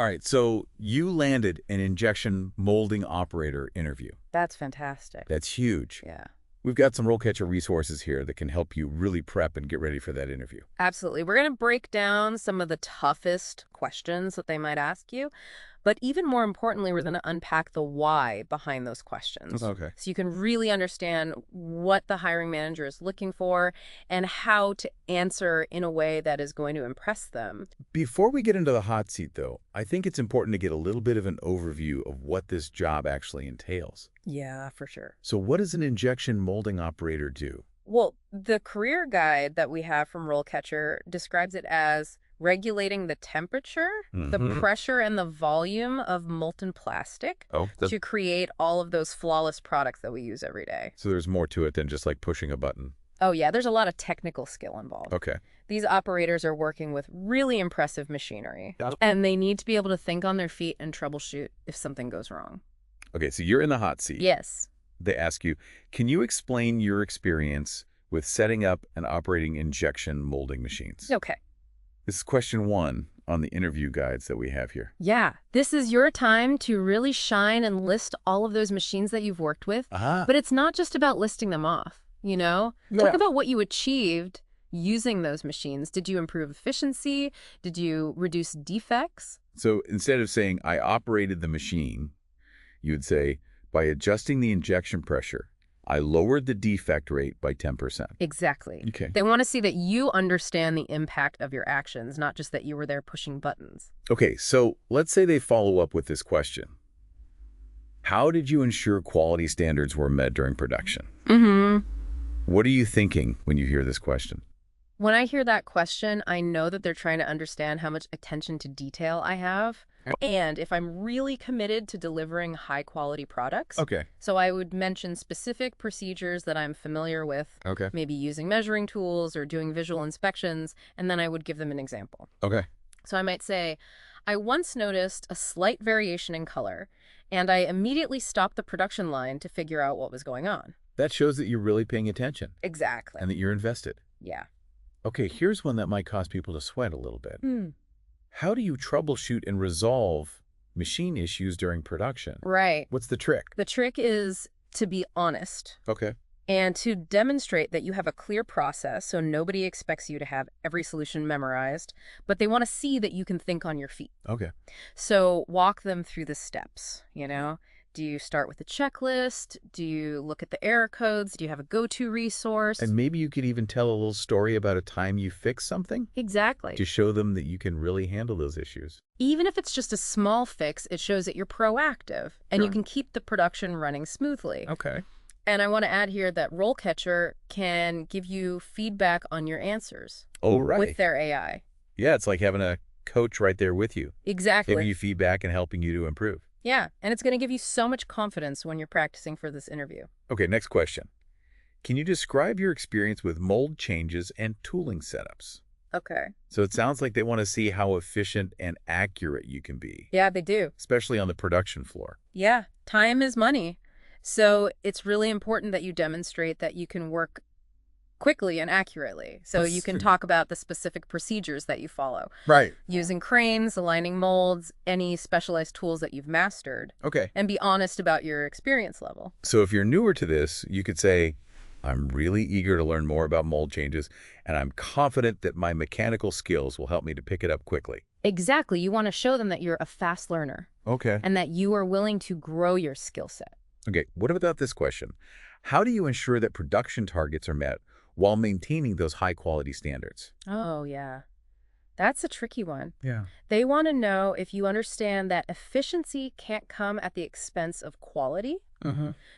All right, so you landed an injection molding operator interview. That's fantastic. That's huge. Yeah. We've got some RoleCatcher resources here that can help you really prep and get ready for that interview. Absolutely. We're going to break down some of the toughest questions that they might ask you. But even more importantly, we're going to unpack the why behind those questions. Okay. So you can really understand what the hiring manager is looking for and how to answer in a way that is going to impress them. Before we get into the hot seat, though, I think it's important to get a little bit of an overview of what this job actually entails. Yeah, for sure. So what does an injection molding operator do? Well, the career guide that we have from RoleCatcher describes it as regulating the temperature, the pressure, and the volume of molten plastic to create all of those flawless products that we use every day. So there's more to it than just like pushing a button. Oh, yeah, there's a lot of technical skill involved. Okay. These operators are working with really impressive machinery, and they need to be able to think on their feet and troubleshoot if something goes wrong. Okay, so you're in the hot seat. Yes. They ask you, can you explain your experience with setting up and operating injection molding machines? Okay. This is question 1 on the interview guides that we have here. Yeah, this is your time to really shine and list all of those machines that you've worked with. But it's not just about listing them off, you know? Talk about what you achieved using those machines. Did you improve efficiency? Did you reduce defects? So instead of saying, I operated the machine, you would say, by adjusting the injection pressure, I lowered the defect rate by 10%. Exactly. Okay. They want to see that you understand the impact of your actions, not just that you were there pushing buttons. Okay, so let's say they follow up with this question. How did you ensure quality standards were met during production? What are you thinking when you hear this question? When I hear that question, I know that they're trying to understand how much attention to detail I have and if I'm really committed to delivering high-quality products. Okay. So I would mention specific procedures that I'm familiar with, maybe using measuring tools or doing visual inspections, and then I would give them an example. Okay. So I might say, I once noticed a slight variation in color, and I immediately stopped the production line to figure out what was going on. That shows that you're really paying attention. Exactly. And that you're invested. Yeah. Okay, here's one that might cause people to sweat a little bit. How do you troubleshoot and resolve machine issues during production? Right. What's the trick? The trick is to be honest. Okay. And to demonstrate that you have a clear process, so nobody expects you to have every solution memorized, but they want to see that you can think on your feet. Okay. So walk them through the steps, you know? Do you start with a checklist? Do you look at the error codes? Do you have a go-to resource? And maybe you could even tell a little story about a time you fixed something? Exactly. To show them that you can really handle those issues. Even if it's just a small fix, it shows that you're proactive and you can keep the production running smoothly. Okay. And I want to add here that RoleCatcher can give you feedback on your answers with their AI. Yeah, it's like having a coach right there with you. Exactly. Giving you feedback and helping you to improve. Yeah, and it's going to give you so much confidence when you're practicing for this interview. Okay, next question. Can you describe your experience with mold changes and tooling setups? Okay. So it sounds like they want to see how efficient and accurate you can be. Yeah, they do. Especially on the production floor. Yeah, time is money. So it's really important that you demonstrate that you can work quickly and accurately. So you can talk about the specific procedures that you follow. Right. Using cranes, aligning molds, any specialized tools that you've mastered. Okay. And be honest about your experience level. So if you're newer to this, you could say, I'm really eager to learn more about mold changes, and I'm confident that my mechanical skills will help me to pick it up quickly. Exactly. You want to show them that you're a fast learner. Okay. And that you are willing to grow your skill set. Okay, what about this question? How do you ensure that production targets are met while maintaining those high-quality standards? Oh, yeah. That's a tricky one. Yeah. They want to know if you understand that efficiency can't come at the expense of quality.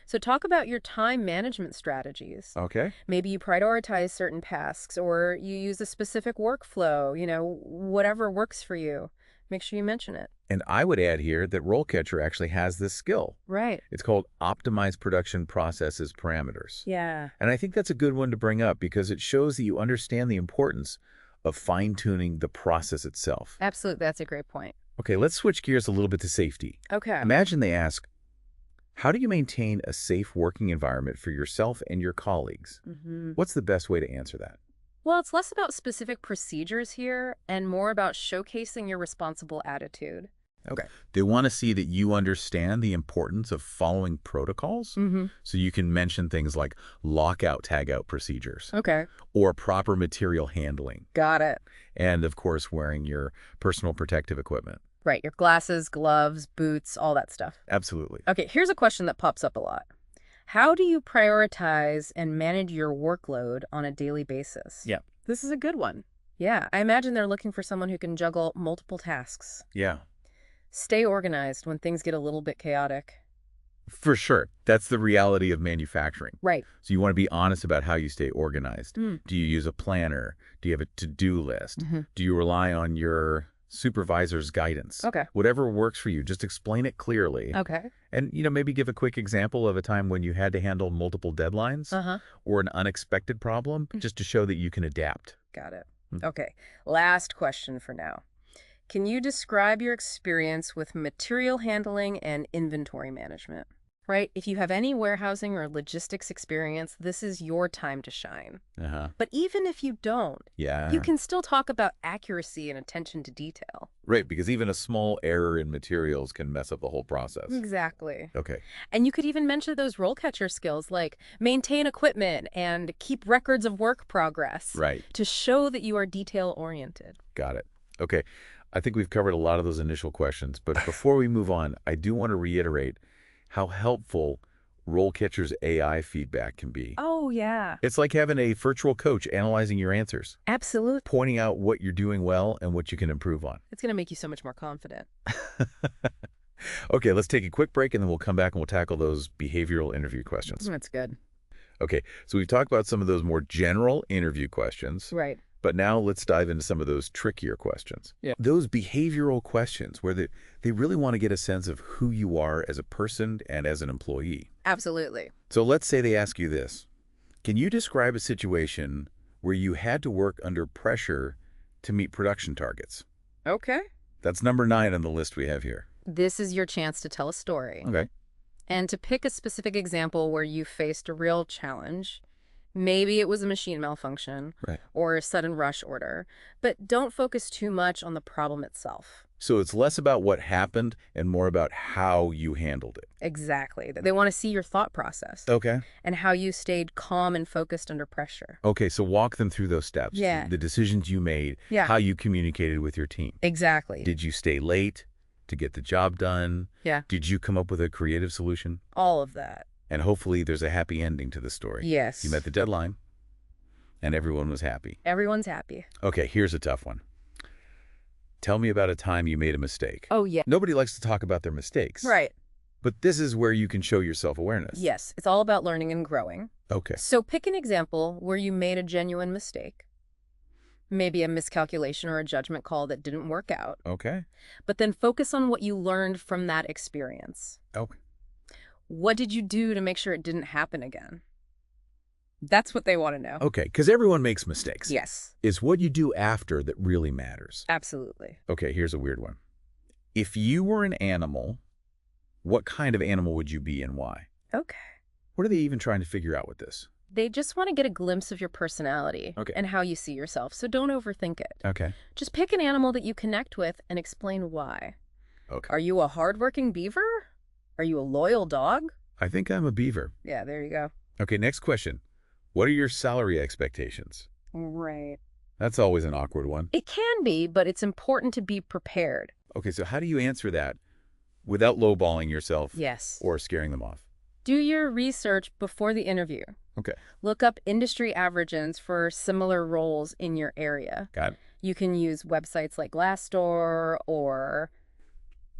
So talk about your time management strategies. Okay. Maybe you prioritize certain tasks or you use a specific workflow, you know, whatever works for you. Make sure you mention it. And I would add here that RoleCatcher actually has this skill. Right. It's called Optimized Production Processes Parameters. Yeah. And I think that's a good one to bring up because it shows that you understand the importance of fine-tuning the process itself. Absolutely. That's a great point. Okay, let's switch gears a little bit to safety. Okay. Imagine they ask, how do you maintain a safe working environment for yourself and your colleagues? What's the best way to answer that? Well, it's less about specific procedures here and more about showcasing your responsible attitude. Okay. They want to see that you understand the importance of following protocols. So you can mention things like lockout tagout procedures. Okay. Or proper material handling. Got it. And, of course, wearing your personal protective equipment. Right. Your glasses, gloves, boots, all that stuff. Absolutely. Okay. Here's a question that pops up a lot. How do you prioritize and manage your workload on a daily basis? Yeah. This is a good one. Yeah. I imagine they're looking for someone who can juggle multiple tasks. Yeah. Stay organized when things get a little bit chaotic. For sure. That's the reality of manufacturing. Right. So you want to be honest about how you stay organized. Do you use a planner? Do you have a to-do list? Do you rely on your supervisor's guidance? Okay. Whatever works for you, just explain it clearly. Okay. And, maybe give a quick example of a time when you had to handle multiple deadlines or an unexpected problem just to show that you can adapt. Got it. Okay. Last question for now. Can you describe your experience with material handling and inventory management? Right? If you have any warehousing or logistics experience, this is your time to shine. But even if you don't, you can still talk about accuracy and attention to detail. Right, because even a small error in materials can mess up the whole process. Exactly. Okay. And you could even mention those RoleCatcher skills like maintain equipment and keep records of work progress. Right. To show that you are detail-oriented. Got it. Okay. I think we've covered a lot of those initial questions, but before we move on, I do want to reiterate how helpful RoleCatcher's AI feedback can be. Oh, yeah. It's like having a virtual coach analyzing your answers. Absolutely. Pointing out what you're doing well and what you can improve on. It's going to make you so much more confident. Okay, let's take a quick break and then we'll come back and we'll tackle those behavioral interview questions. That's good. Okay, so we've talked about some of those more general interview questions. Right. But now let's dive into some of those trickier questions. Yeah. Those behavioral questions where they really want to get a sense of who you are as a person and as an employee. Absolutely. So let's say they ask you this. Can you describe a situation where you had to work under pressure to meet production targets? Okay. That's number 9 on the list we have here. This is your chance to tell a story. Okay. And to pick a specific example where you faced a real challenge. Maybe it was a machine malfunction or a sudden rush order, but don't focus too much on the problem itself. So it's less about what happened and more about how you handled it. Exactly. They want to see your thought process. Okay. And how you stayed calm and focused under pressure. Okay, so walk them through those steps. Yeah. The decisions you made, how you communicated with your team. Exactly. Did you stay late to get the job done? Yeah. Did you come up with a creative solution? All of that. And hopefully there's a happy ending to the story. Yes. You met the deadline, and everyone was happy. Everyone's happy. Okay, here's a tough one. Tell me about a time you made a mistake. Oh, yeah. Nobody likes to talk about their mistakes. Right. But this is where you can show your self-awareness. Yes, it's all about learning and growing. Okay. So pick an example where you made a genuine mistake. Maybe a miscalculation or a judgment call that didn't work out. Okay. But then focus on what you learned from that experience. Okay. What did you do to make sure it didn't happen again? That's what they want to know. Okay, because everyone makes mistakes. Yes. It's what you do after that really matters. Absolutely. Okay, here's a weird one. If you were an animal, what kind of animal would you be and why? Okay. What are they even trying to figure out with this? They just want to get a glimpse of your personality and how you see yourself, so don't overthink it. Okay. Just pick an animal that you connect with and explain why. Okay. Are you a hardworking beaver? Are you a loyal dog? I think I'm a beaver. Yeah, there you go. Okay, next question. What are your salary expectations? Right. That's always an awkward one. It can be, but it's important to be prepared. Okay, so how do you answer that without lowballing yourself or scaring them off? Do your research before the interview. Okay. Look up industry averages for similar roles in your area. Got it. You can use websites like Glassdoor or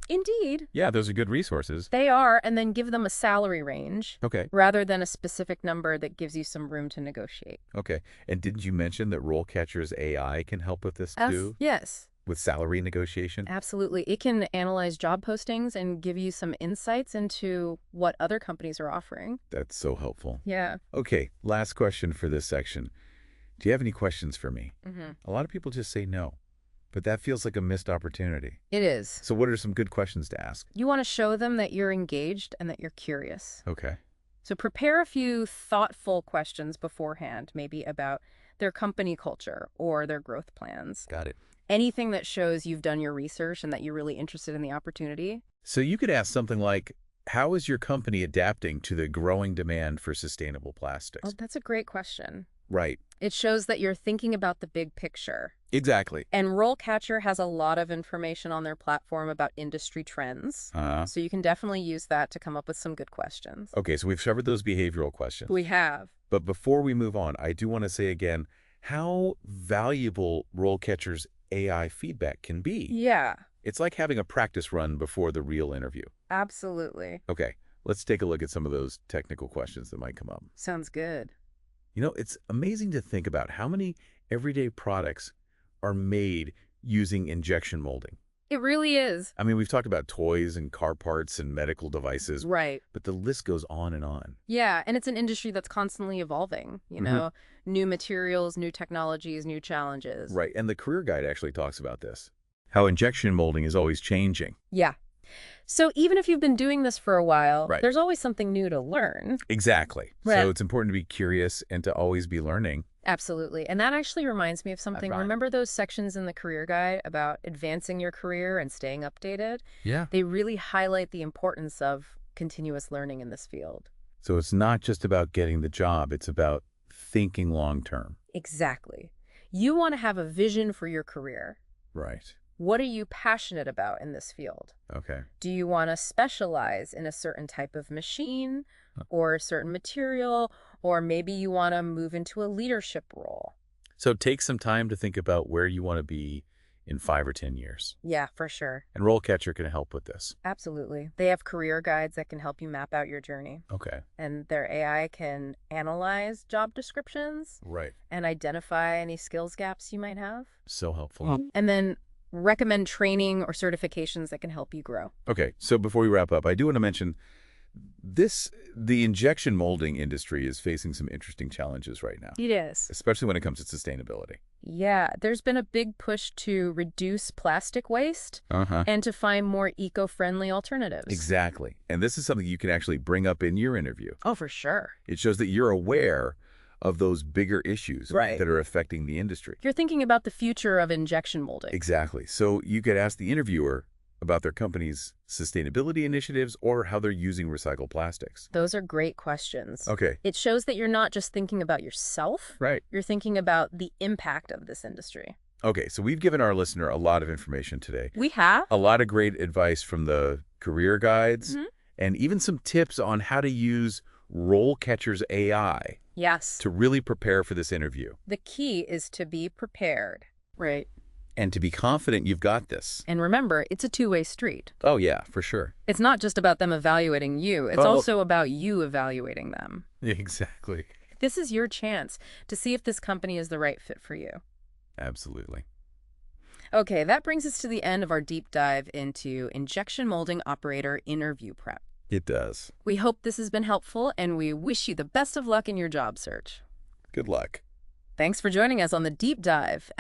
Indeed. Yeah, those are good resources. They are, and then give them a salary range. Okay. Rather than a specific number that gives you some room to negotiate. Okay. And didn't you mention that RoleCatcher's AI can help with this too? Yes. With salary negotiation? Absolutely. It can analyze job postings and give you some insights into what other companies are offering. That's so helpful. Yeah. Okay, last question for this section. Do you have any questions for me? Mm-hmm. A lot of people just say no. But that feels like a missed opportunity. It is. So what are some good questions to ask? You want to show them that you're engaged and that you're curious. Okay. So prepare a few thoughtful questions beforehand, maybe about their company culture or their growth plans. Got it. Anything that shows you've done your research and that you're really interested in the opportunity. So you could ask something like, how is your company adapting to the growing demand for sustainable plastics? Oh, that's a great question. Right. It shows that you're thinking about the big picture. Exactly. And RoleCatcher has a lot of information on their platform about industry trends. So you can definitely use that to come up with some good questions. Okay, so we've covered those behavioral questions. We have. But before we move on, I do want to say again how valuable RoleCatcher's AI feedback can be. Yeah, It's like having a practice run before the real interview. absolutely. Okay, let's take a look at some of those technical questions that might come up. Sounds good. You know, it's amazing to think about how many everyday products are made using injection molding. It really is. I mean, we've talked about toys and car parts and medical devices, Right. but the list goes on and on. Yeah, and it's an industry that's constantly evolving, you know, new materials, new technologies, new challenges. Right, and the career guide actually talks about this, how injection molding is always changing. Yeah. So even if you've been doing this for a while, Right. there's always something new to learn. Exactly. Right. So it's important to be curious and to always be learning. Absolutely. And that actually reminds me of something. right. Remember those sections in the career guide about advancing your career and staying updated? Yeah. They really highlight the importance of continuous learning in this field. So it's not just about getting the job, it's about thinking long term. Exactly. You want to have a vision for your career. Right. What are you passionate about in this field? Okay. Do you want to specialize in a certain type of machine or a certain material, or maybe you want to move into a leadership role? So take some time to think about where you want to be in 5 or 10 years. Yeah, for sure. And RoleCatcher can help with this. Absolutely. They have career guides that can help you map out your journey. Okay. And their AI can analyze job descriptions Right. and identify any skills gaps you might have. So helpful. And then recommend training or certifications that can help you grow. Okay, so before we wrap up, I do want to mention the injection molding industry is facing some interesting challenges right now, It is. especially when it comes to sustainability. Yeah, there's been a big push to reduce plastic waste and to find more eco-friendly alternatives. Exactly. And this is something you can actually bring up in your interview. Oh, for sure. It shows that you're aware of those bigger issues Right. that are affecting the industry. You're thinking about the future of injection molding. Exactly. So you could ask the interviewer about their company's sustainability initiatives or how they're using recycled plastics. Those are great questions. Okay. It shows that you're not just thinking about yourself. Right. You're thinking about the impact of this industry. Okay, so we've given our listener a lot of information today. We have. A lot of great advice from the career guides and even some tips on how to use RoleCatcher's AI Yes. to really prepare for this interview The key is to be prepared. Right. and to be confident you've got this. And remember, it's a two-way street. Oh, yeah, for sure. It's not just about them evaluating you. It's also about you evaluating them. Exactly. This is your chance to see if this company is the right fit for you. Absolutely. Okay, that brings us to the end of our deep dive into Injection Moulding Operator interview prep. It does. We hope this has been helpful, and we wish you the best of luck in your job search. Good luck. Thanks for joining us on the deep dive.